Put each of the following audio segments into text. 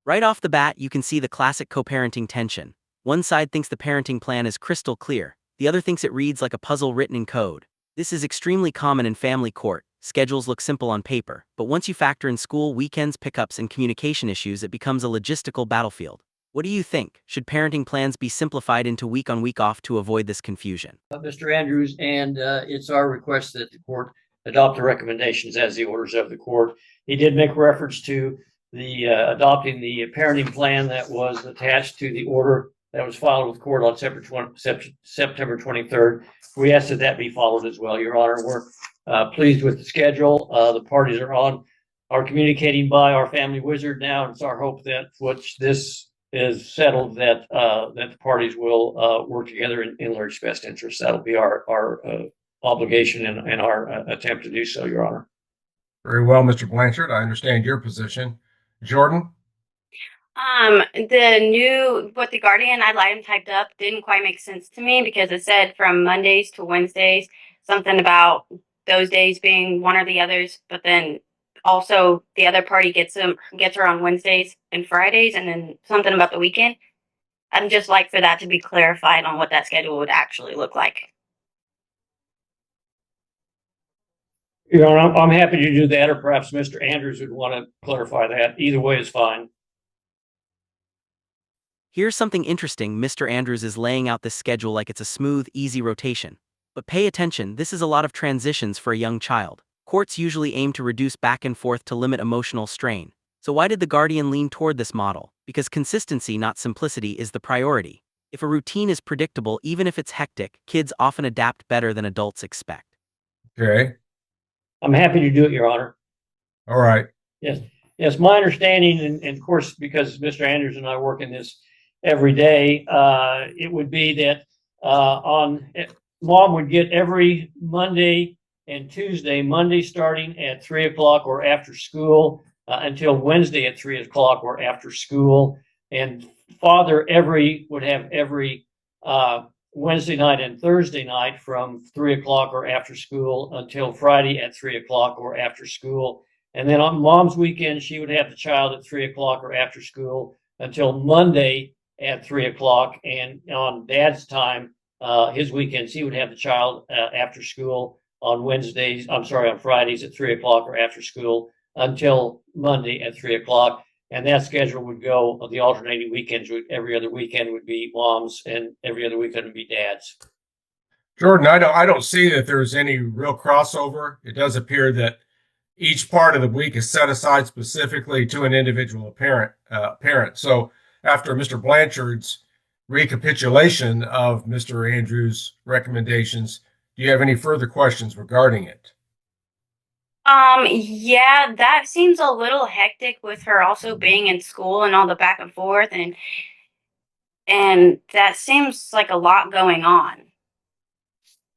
Right off the bat, you can see the classic co-parenting tension. One side thinks the parenting plan is crystal clear, the other thinks it reads like a puzzle written in code. This is extremely common in family court. Schedules look simple on paper, but once you factor in school, weekends, pickups, and communication issues, it becomes a logistical battlefield. What do you think? Should parenting plans be simplified into week on, week off to avoid this confusion? Mr. Andrews, and it's our request that the court adopt the recommendations as the orders of the court. He did make reference to the adopting the parenting plan that was attached to the order that was filed with court on September 23rd. We ask that that be followed as well, Your Honor. We're pleased with the schedule. The parties are communicating by our family wizard now. It's our hope that once this is settled, that the parties will work together in Larry's best interest. That'll be our obligation and our attempt to do so, Your Honor. Very well, Mr. Blanchard. I understand your position. Jordan? What the Guardian ad litem typed up didn't quite make sense to me because it said from Mondays to Wednesdays, something about those days being one or the others, but then also the other party gets her on Wednesdays and Fridays, and then something about the weekend. I'd just like for that to be clarified on what that schedule would actually look like. Your Honor, I'm happy to do that, or perhaps Mr. Andrews would want to clarify that. Either way is fine. Here's something interesting. Mr. Andrews is laying out this schedule like it's a smooth, easy rotation. But pay attention, this is a lot of transitions for a young child. Courts usually aim to reduce back and forth to limit emotional strain. So why did the Guardian lean toward this model? Because consistency, not simplicity, is the priority. If a routine is predictable, even if it's hectic, kids often adapt better than adults expect. Okay. I'm happy to do it, Your Honor. All right. Yes. Yes, my understanding, and of course, because Mr. Andrews and I work in this every day, it would be that mom would get every Monday and Tuesday, Monday starting at 3 o'clock or after school until Wednesday at 3 o'clock or after school. And father would have every Wednesday night and Thursday night from 3 o'clock or after school until Friday at 3 o'clock or after school. And then on mom's weekend, she would have the child at 3 o'clock or after school until Monday at 3 o'clock. And on dad's time, his weekends, he would have the child after school on Fridays at 3 o'clock or after school until Monday at 3 o'clock. And that schedule would go, the alternating weekends, every other weekend would be mom's and every other weekend would be dad's. Jordan, I don't see that there's any real crossover. It does appear that each part of the week is set aside specifically to an individual parent. So after Mr. Blanchard's recapitulation of Mr. Andrews' recommendations, do you have any further questions regarding it? Yeah, that seems a little hectic with her also being in school and all the back and forth, and that seems like a lot going on.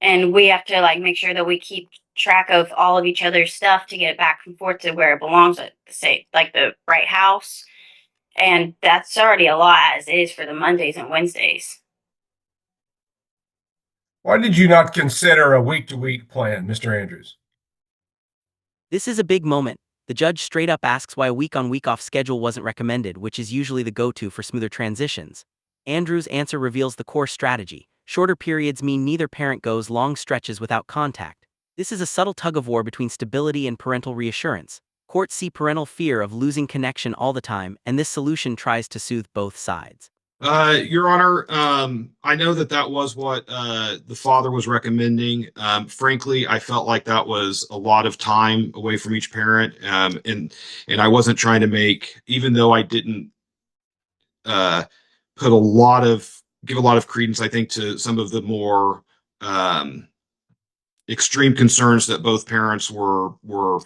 And we have to make sure that we keep track of all of each other's stuff to get it back and forth to where it belongs at the right house. And that's already a lot as is for the Mondays and Wednesdays. Why did you not consider a week-to-week plan, Mr. Andrews? This is a big moment. The judge straight up asks why a week on, week off schedule wasn't recommended, which is usually the go-to for smoother transitions. Andrews' answer reveals the core strategy. Shorter periods mean neither parent goes long stretches without contact. This is a subtle tug-of-war between stability and parental reassurance. Courts see parental fear of losing connection all the time, and this solution tries to soothe both sides. Your Honor, I know that was what the father was recommending. Frankly, I felt like that was a lot of time away from each parent, and I wasn't trying to make, even though I didn't give a lot of credence, I think, to some of the more extreme concerns that both parents were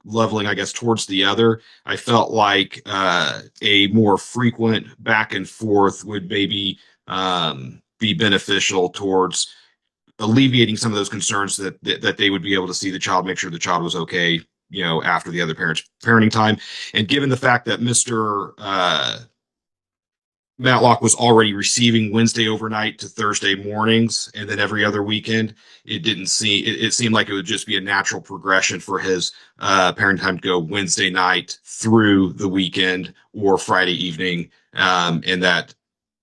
leveling, I guess, towards the other. I felt like a more frequent back and forth would maybe be beneficial towards alleviating some of those concerns that they would be able to see the child, make sure the child was okay, after the other parent's parenting time. And given the fact that Mr. Matlock was already receiving Wednesday overnight to Thursday mornings, and then every other weekend. It seemed like it would just be a natural progression for his parent time to go Wednesday night through the weekend or Friday evening, and that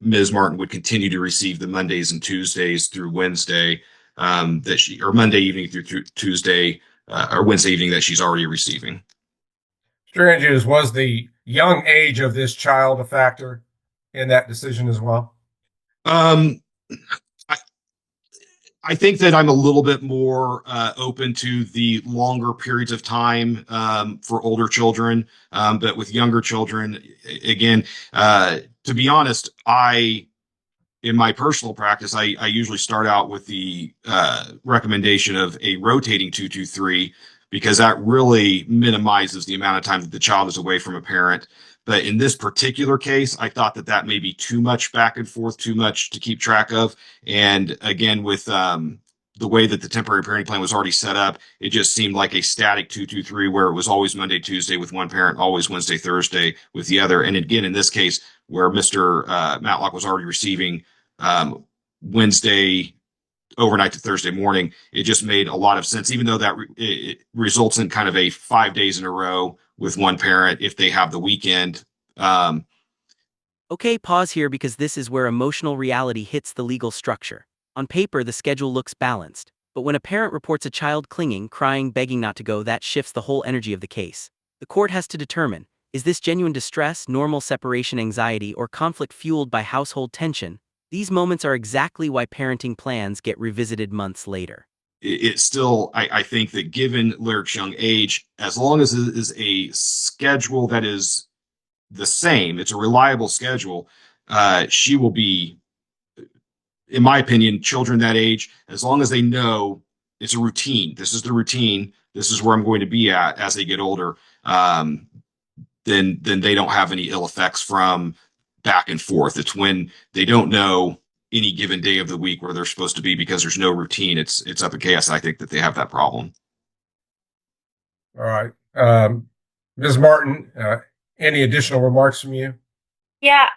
Ms. Martin would continue to receive the Mondays and Tuesdays through Wednesday, or Monday evening through Tuesday, or Wednesday evening that she's already receiving. Mr. Andrews, was the young age of this child a factor in that decision as well? Um, I, I think that I'm a little bit more open to the longer periods of time for older children, but with younger children, again, to be honest, in my personal practice, I usually start out with the recommendation of a rotating 223 because that really minimizes the amount of time that the child is away from a parent. But in this particular case, I thought that that may be too much back and forth, too much to keep track of. And again, with the way that the temporary parenting plan was already set up, it just seemed like a static 223 where it was always Monday, Tuesday with one parent, always Wednesday, Thursday with the other. And again, in this case, where Mr. Matlock was already receiving Wednesday overnight to Thursday morning, it just made a lot of sense, even though it results in kind of a 5 days in a row with one parent if they have the weekend. Okay, pause here because this is where emotional reality hits the legal structure. On paper, the schedule looks balanced, but when a parent reports a child clinging, crying, begging not to go, that shifts the whole energy of the case. The court has to determine, is this genuine distress, normal separation anxiety, or conflict fueled by household tension? These moments are exactly why parenting plans get revisited months later. It's still, I think that given Lyric's young age, as long as it is a schedule that is the same, it's a reliable schedule, she will be, in my opinion, children that age, as long as they know it's a routine, this is the routine, this is where I'm going to be at as they get older, then they don't have any ill effects from back and forth. It's when they don't know any given day of the week where they're supposed to be because there's no routine. It's up in chaos. I think that they have that problem. All right. Ms. Martin, any additional remarks from you? Yeah,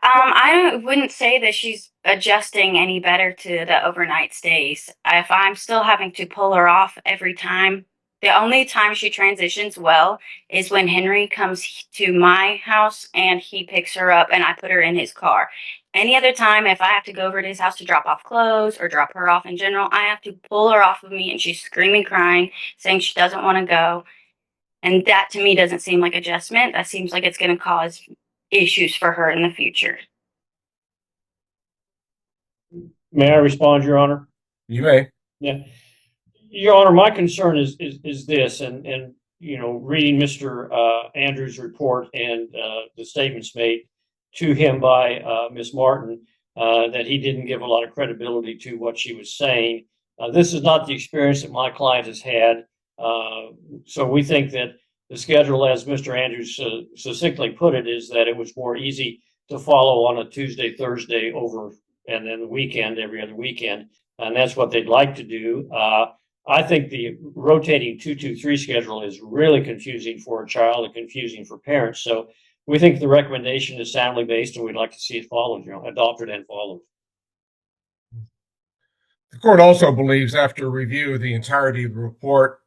wouldn't say that she's adjusting any better to the overnight stays. If I'm still having to pull her off every time, the only time she transitions well is when Henry comes to my house and he picks her up and I put her in his car. Any other time, if I have to go over to his house to drop off clothes or drop her off in general, I have to pull her off of me and she's screaming, crying, saying she doesn't want to go. And that to me doesn't seem like adjustment. That seems like it's going to cause issues for her in the future. May I respond, Your Honor? You may. Yeah. Your Honor, my concern is this, and reading Mr. Andrews' report and the statements made to him by Ms. Martin, that he didn't give a lot of credibility to what she was saying. This is not the experience that my client has had. So we think that the schedule, as Mr. Andrews succinctly put it, is that it was more easy to follow on a Tuesday, Thursday over, and then the weekend, every other weekend. And that's what they'd like to do. I think the rotating 223 schedule is really confusing for a child and confusing for parents. So we think the recommendation is soundly based, and we'd like to see it followed, adopted and followed. The court also believes, after review of the entirety of the report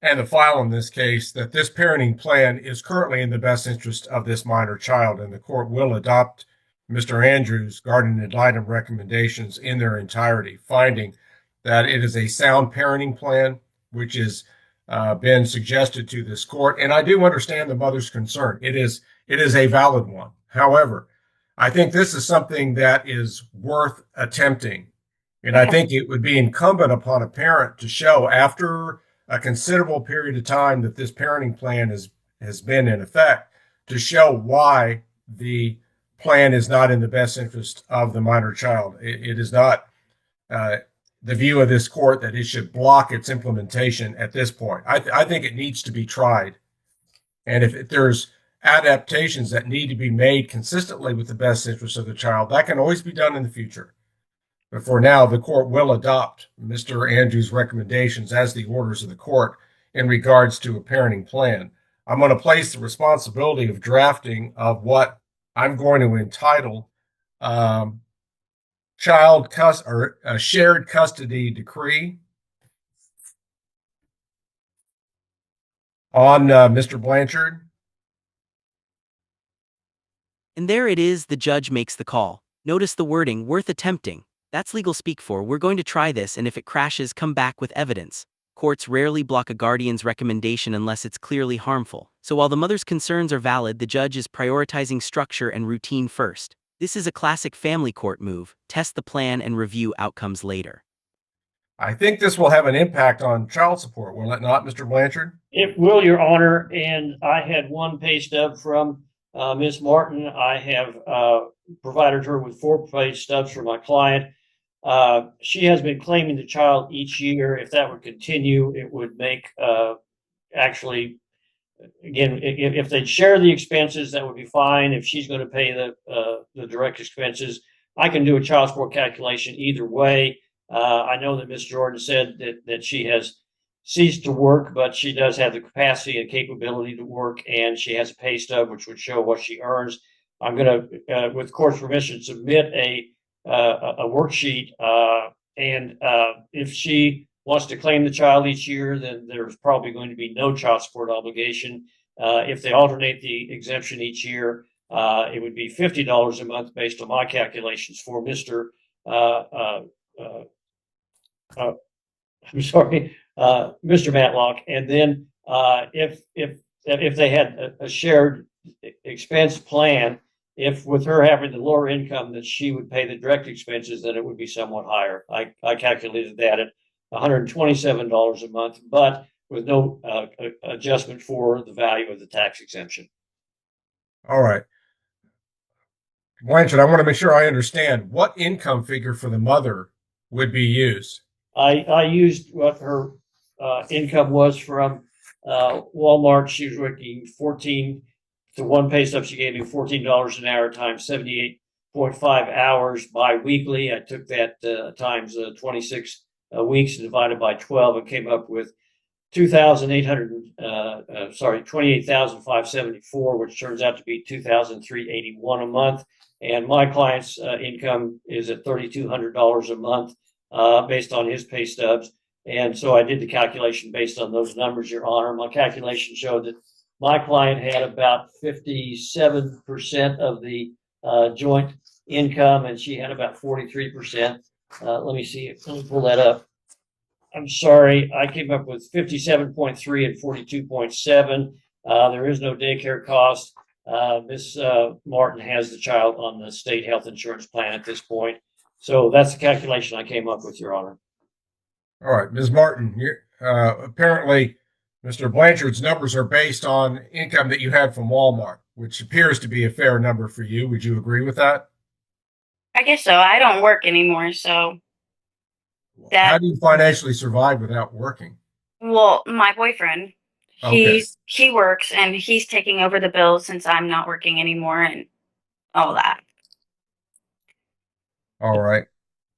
and the file in this case, that this parenting plan is currently in the best interest of this minor child, and the court will adopt Mr. Andrews' guardian ad litem recommendations in their entirety, finding that it is a sound parenting plan, which has been suggested to this court. And I do understand the mother's concern. It is a valid one. However, I think this is something that is worth attempting. And I think it would be incumbent upon a parent to show, after a considerable period of time that this parenting plan has been in effect, to show why the plan is not in the best interest of the minor child. It is not the view of this court that it should block its implementation at this point. I think it needs to be tried. And if there's adaptations that need to be made consistently with the best interest of the child, that can always be done in the future. But for now, the court will adopt Mr. Andrews' recommendations as the orders of the court in regards to a parenting plan. I'm going to place the responsibility of drafting of what I'm going to entitle or a shared custody decree on Mr. Blanchard. And there it is, the judge makes the call. Notice the wording, worth attempting. That's legal speak for, we're going to try this, and if it crashes, come back with evidence. Courts rarely block a guardian's recommendation unless it's clearly harmful. So while the mother's concerns are valid, the judge is prioritizing structure and routine first. This is a classic family court move: test the plan and review outcomes later. I think this will have an impact on child support, will it not, Mr. Blanchard? It will, Your Honor. And I had one pay stub from Ms. Martin. I have provided her with 4 pay stubs for my client. She has been claiming the child each year. If that would continue, it would make actually, again, if they'd share the expenses, that would be fine. If she's going to pay the direct expenses, I can do a child support calculation either way. I know that Ms. Jordan said that she has ceased to work, but she does have the capacity and capability to work, and she has a pay stub which would show what she earns. I'm going to, with court's permission, submit a worksheet, and if she wants to claim the child each year, then there's probably going to be no child support obligation. If they alternate the exemption each year, it would be $50 a month based on my calculations for Mr. Mr. Matlock. And then if they had a shared expense plan, if with her having the lower income that she would pay the direct expenses, then it would be somewhat higher. I calculated that at $127 a month, but with no adjustment for the value of the tax exemption. All right. Blanchard, I want to make sure I understand what income figure for the mother would be used. I used what her income was from Walmart. She was working 14 to one pay stub. She gave me $14 an hour times 78.5 hours biweekly. I took that times 26 weeks and divided by 12 and came up with 28,574, which turns out to be 2,381 a month. And my client's income is at $3,200 a month based on his pay stubs. And so I did the calculation based on those numbers, Your Honor. My calculation showed that my client had about 57% of the joint income, and she had about 43%. Let me see. Let me pull that up. I'm sorry. I came up with 57.3 and 42.7. There is no daycare cost. Miss Martin has the child on the state health insurance plan at this point. So that's the calculation I came up with, Your Honor. All right, Ms. Martin, apparently Mr. Blanchard's numbers are based on income that you had from Walmart, which appears to be a fair number for you. Would you agree with that? I guess so. I don't work anymore, so How do you financially survive without working? well, my boyfriend, Okay. he works and he's taking over the bills since I'm not working anymore and all that. All right.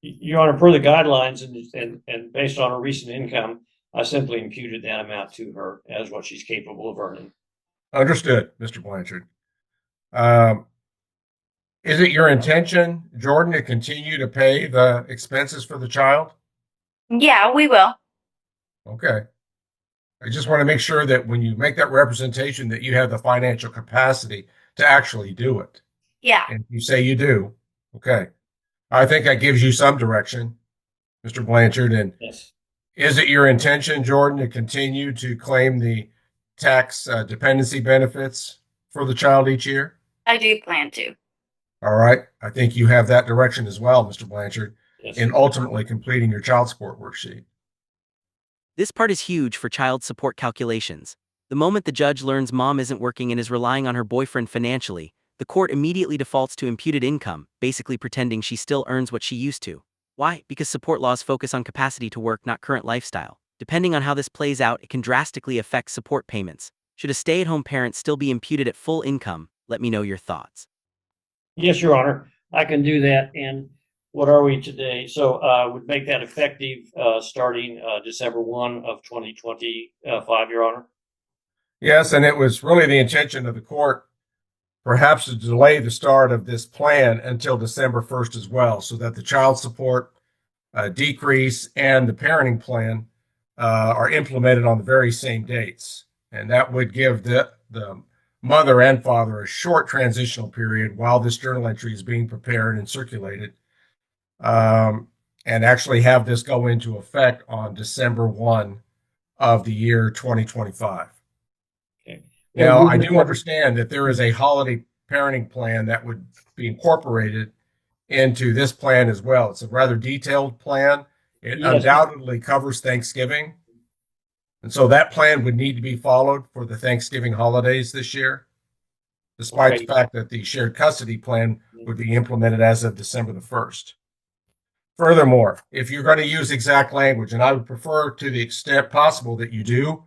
Your Honor, per the guidelines and based on her recent income, I simply imputed that amount to her as what she's capable of earning. Understood, Mr. Blanchard. Is it your intention, Jordan, to continue to pay the expenses for the child? Yeah, we will. Okay. I just want to make sure that when you make that representation that you have the financial capacity to actually do it. Yeah. And you say you do. Okay. I think that gives you some direction, Mr. Blanchard. And Yes. is it your intention, Jordan, to continue to claim the tax dependency benefits for the child each year? I do plan to. All right. I think you have that direction as well, Mr. Blanchard, Yes. in ultimately completing your child support worksheet. This part is huge for child support calculations. The moment the judge learns mom isn't working and is relying on her boyfriend financially, the court immediately defaults to imputed income, basically pretending she still earns what she used to. Why? Because support laws focus on capacity to work, not current lifestyle. Depending on how this plays out, it can drastically affect support payments. Should a stay-at-home parent still be imputed at full income? Let me know your thoughts. Yes, Your Honor, I can do that. And what are we today? So would make that effective starting December 1 of 2025, Your Honor. Yes, and it was really the intention of the court perhaps to delay the start of this plan until December 1st as well, so that the child support decrease and the parenting plan are implemented on the very same dates. And that would give the mother and father a short transitional period while this journal entry is being prepared and circulated, and actually have this go into effect on December 1 of the year 2025. Okay. Now, I do understand that there is a holiday parenting plan that would be incorporated into this plan as well. It's a rather detailed plan. It Yes. undoubtedly covers Thanksgiving. And so that plan would need to be followed for the Thanksgiving holidays this year, despite Okay. the fact that the shared custody plan would be implemented as of December the 1st. Furthermore, if you're going to use exact language, and I would prefer to the extent possible that you do,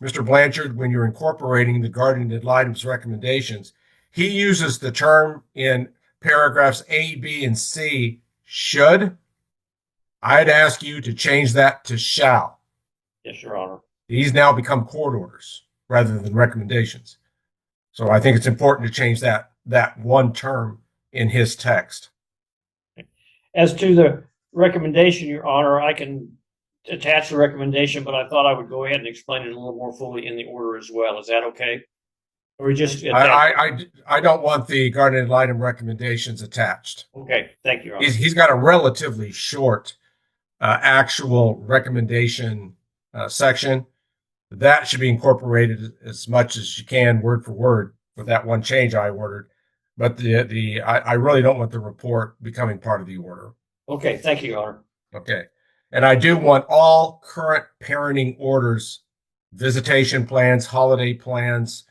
Mr. Blanchard, when you're incorporating the guardian ad litem's recommendations, he uses the term in paragraphs A, B, and C, should. I'd ask you to change that to shall. Yes, Your Honor. These now become court orders rather than recommendations. So I think it's important to change that one term in his text. As to the recommendation, Your Honor, I can attach the recommendation, but I thought I would go ahead and explain it a little more fully in the order as well. Is that okay? Or we just I don't want the guardian ad litem recommendations attached. Okay, thank you, Your Honor. He's got a relatively short actual recommendation section. That should be incorporated as much as you can, word for word, with that one change I ordered. But I really don't want the report becoming part of the order. Okay, thank you, Your Honor. Okay. And I do want all current parenting orders, visitation plans, holiday plans,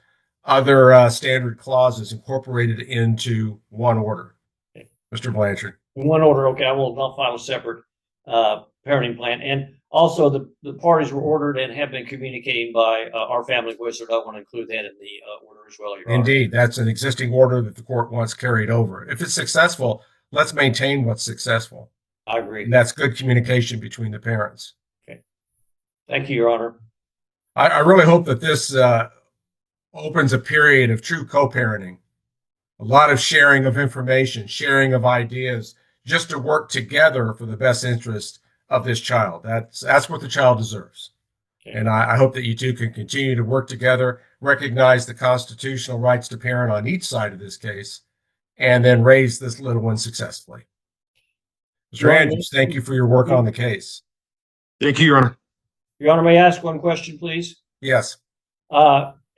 other standard clauses incorporated into one order. Okay. Mr. Blanchard. In one order, okay, I'll file a separate parenting plan. And also the parties were ordered and have been communicating by our family wizard. I want to include that in the order as well, Your Honor. Indeed, that's an existing order that the court wants carried over. If it's successful, let's maintain what's successful. I agree. And that's good communication between the parents. Okay. Thank you, Your Honor. I really hope that this opens a period of true co-parenting, a lot of sharing of information, sharing of ideas, just to work together for the best interest of this child. That's what the child deserves. Okay. And I hope that you two can continue to work together, recognize the constitutional rights to parent on each side of this case, and then raise this little one successfully. Mr. Andrews, thank you for your work on the case. Thank you, Your Honor. Your Honor, may I ask one question, please? Yes.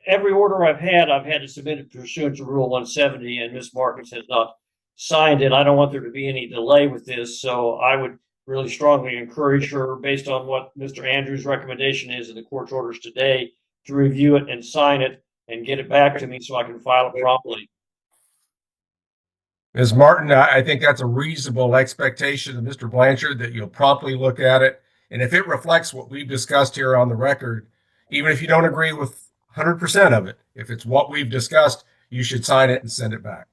Every order I've had to submit it pursuant to Rule 170, and Ms. Marcus has not signed it. I don't want there to be any delay with this, so I would really strongly encourage her, based on what Mr. Andrews' recommendation is in the court's orders today, to review it and sign it and get it back to me so I can file it promptly. Ms. Martin, I think that's a reasonable expectation of Mr. Blanchard, that you'll promptly look at it. And if it reflects what we've discussed here on the record, even if you don't agree with 100% of it, if it's what we've discussed, you should sign it and send it back.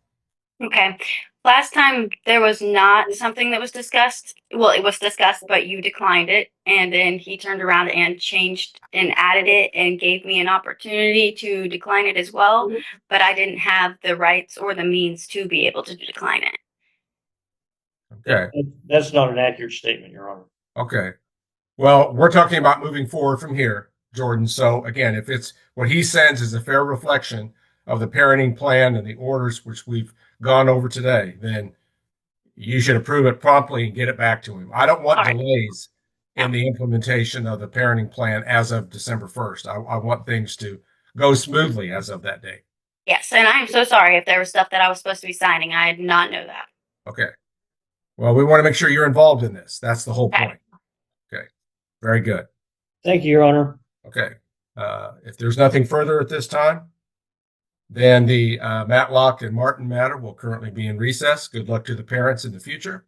Okay. Last time there was not something that was discussed. Well, it was discussed, but you declined it. And then he turned around and changed and added it and gave me an opportunity to decline it as well. But I didn't have the rights or the means to be able to decline it. Okay. That's not an accurate statement, Your Honor. Okay. Well, we're talking about moving forward from here, Jordan. So again, if it's what he sends is a fair reflection of the parenting plan and the orders which we've gone over today, then you should approve it promptly and get it back to him. I don't want delays in the implementation of the parenting plan as of December 1st. I want things to go smoothly as of that date. Yes, and I'm so sorry if there was stuff that I was supposed to be signing. I did not know that. Okay. Well, we want to make sure you're involved in this. That's the whole point. Okay. Very good. Thank you, Your Honor. Okay. If there's nothing further at this time, then the Matlock and Martin matter will currently be in recess. Good luck to the parents in the future.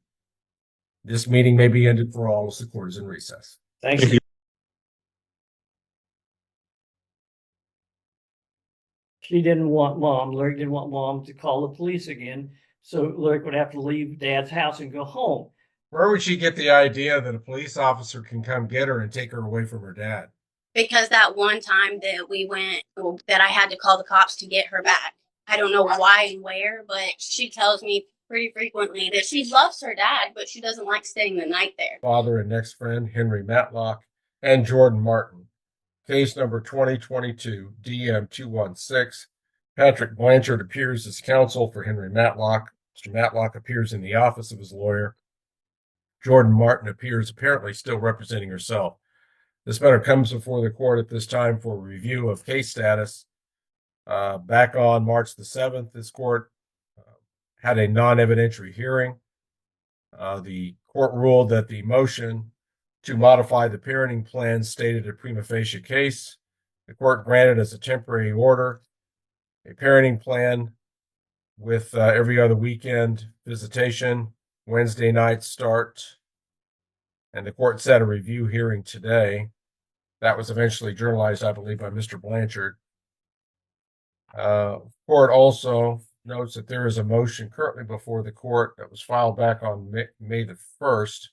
This meeting may be ended for all as the court is in recess. Thank you. She didn't want mom. Lyric didn't want mom to call the police again. So Lyric would have to leave Dad's house and go home. Where would she get the idea that a police officer can come get her and take her away from her dad? Because that one time that we went, that I had to call the cops to get her back. I don't know why and where, but she tells me pretty frequently that she loves her dad, but she doesn't like staying the night there. Father and next friend Henry Matlock and Jordan Martin. Case number 2022 DM 216. Patrick Blanchard appears as counsel for Henry Matlock. Mr. Matlock appears in the office of his lawyer. Jordan Martin appears apparently still representing herself. This matter comes before the court at this time for review of case status. Back on March the 7th, this court had a non-evidentiary hearing. The court ruled that the motion to modify the parenting plan stated a prima facie case. The court granted as a temporary order a parenting plan with every other weekend visitation, Wednesday night start, and the court set a review hearing today. That was eventually journalized, I believe, by Mr. Blanchard. Court also notes that there is a motion currently before the court that was filed back on May the 1st